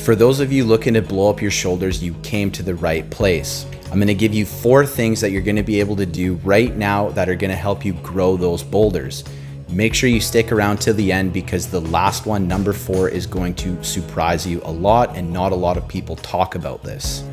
For those of you looking to blow up your shoulders, you came to the right place. I'm gonna give you 4 things that you're gonna be able to do right now that are gonna help you grow those boulders. Make sure you stick around till the end because the last one, number 4, is going to surprise you a lot, and not a lot of people talk about this.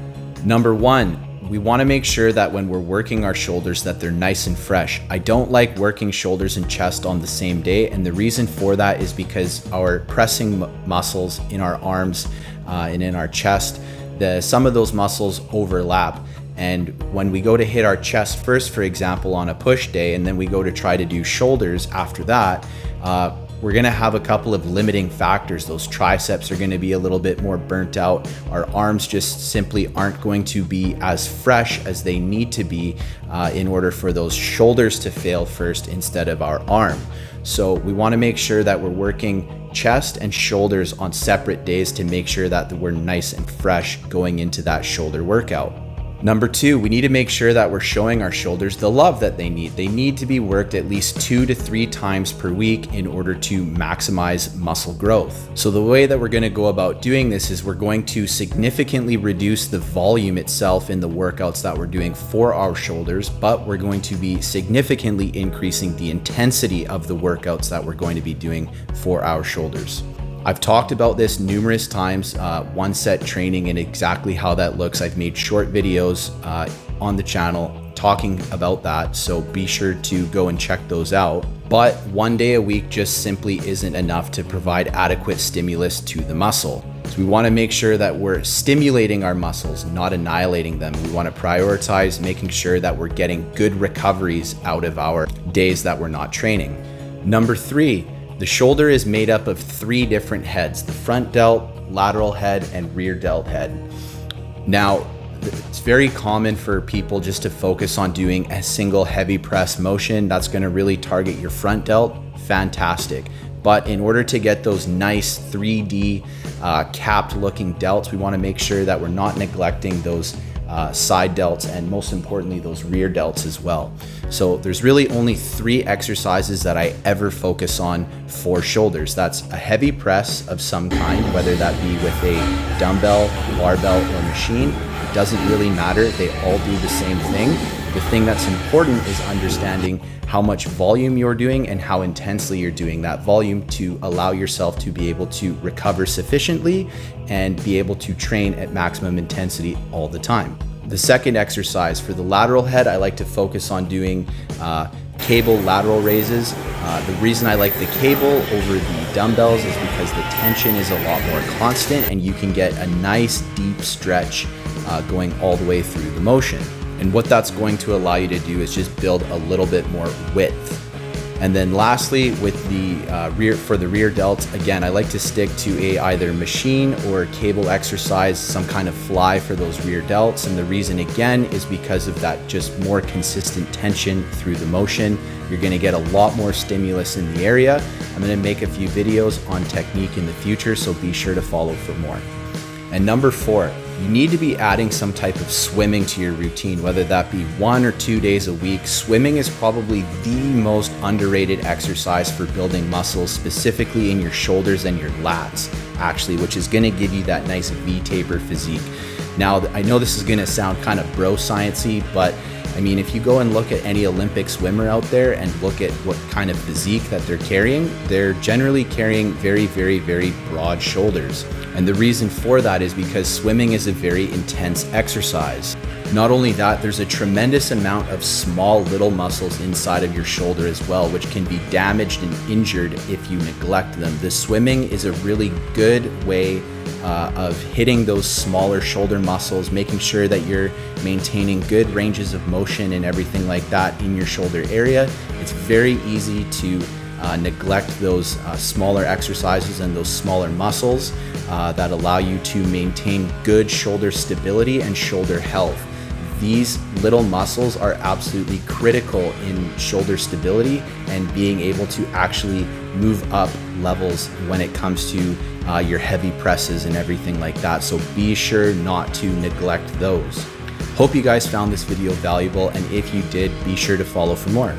Number 1, we want to make sure that when we're working our shoulders that they're nice and fresh. I don't like working shoulders and chest on the same day, and the reason for that is because our pressing muscles in our arms and in our chest, some of those muscles overlap. And when we go to hit our chest first, for example, on a push day, and then we go to try to do shoulders after that, we're gonna have a couple of limiting factors. Those triceps are gonna be a little bit more burnt out. Our arms just simply aren't going to be as fresh as they need to be in order for those shoulders to fail first instead of our arm. So we wanna make sure that we're working chest and shoulders on separate days to make sure that we're nice and fresh going into that shoulder workout. Number 2, we need to make sure that we're showing our shoulders the love that they need. They need to be worked at least 2 to 3 times per week in order to maximize muscle growth. So the way that we're gonna go about doing this is we're going to significantly reduce the volume itself in the workouts that we're doing for our shoulders, but we're going to be significantly increasing the intensity of the workouts that we're going to be doing for our shoulders. I've talked about this numerous times, one set training and exactly how that looks. I've made short videos on the channel talking about that, so be sure to go and check those out. But 1 day a week just simply isn't enough to provide adequate stimulus to the muscle. So we want to make sure that we're stimulating our muscles, not annihilating them. We want to prioritize making sure that we're getting good recoveries out of our days that we're not training. Number 3, the shoulder is made up of 3 different heads: the front delt, lateral head, and rear delt head. Now, it's very common for people just to focus on doing a single heavy press motion. That's going to really target your front delt. Fantastic. But in order to get those nice 3D capped looking delts, we want to make sure that we're not neglecting those side delts, and most importantly those rear delts as well. So there's really only 3 exercises that I ever focus on for shoulders. That's a heavy press of some kind, whether that be with a dumbbell, barbell, or machine. It doesn't really matter, they all do the same thing. The thing that's important is understanding how much volume you're doing and how intensely you're doing that volume to allow yourself to be able to recover sufficiently and be able to train at maximum intensity all the time. The second exercise for the lateral head, I like to focus on doing cable lateral raises. The reason I like the cable over the dumbbells is because the tension is a lot more constant and you can get a nice deep stretch going all the way through the motion. And what that's going to allow you to do is just build a little bit more width. And then lastly, with the for the rear delts, again, I like to stick to either machine or cable exercise, some kind of fly for those rear delts. And the reason again is because of that just more consistent tension through the motion. You're gonna get a lot more stimulus in the area. I'm gonna make a few videos on technique in the future, so be sure to follow for more. And number 4, you need to be adding some type of swimming to your routine, whether that be 1 or 2 days a week. Swimming is probably the most underrated exercise for building muscles, specifically in your shoulders and your lats, actually, which is gonna give you that nice V-taper physique. Now, I know this is gonna sound kind of bro sciencey, but I mean, if you go and look at any Olympic swimmer out there and look at what kind of physique that they're generally carrying very, very, very broad shoulders. And the reason for that is because swimming is a very intense exercise. Not only that, there's a tremendous amount of small little muscles inside of your shoulder as well, which can be damaged and injured if you neglect them. The swimming is a really good way of hitting those smaller shoulder muscles, making sure that you're maintaining good ranges of motion and everything like that in your shoulder area. It's very easy to neglect those smaller exercises and those smaller muscles that allow you to maintain good shoulder stability and shoulder health. These little muscles are absolutely critical in shoulder stability and being able to actually move up levels when it comes to your heavy presses and everything like that. So be sure not to neglect those. Hope you guys found this video valuable, and if you did, be sure to follow for more.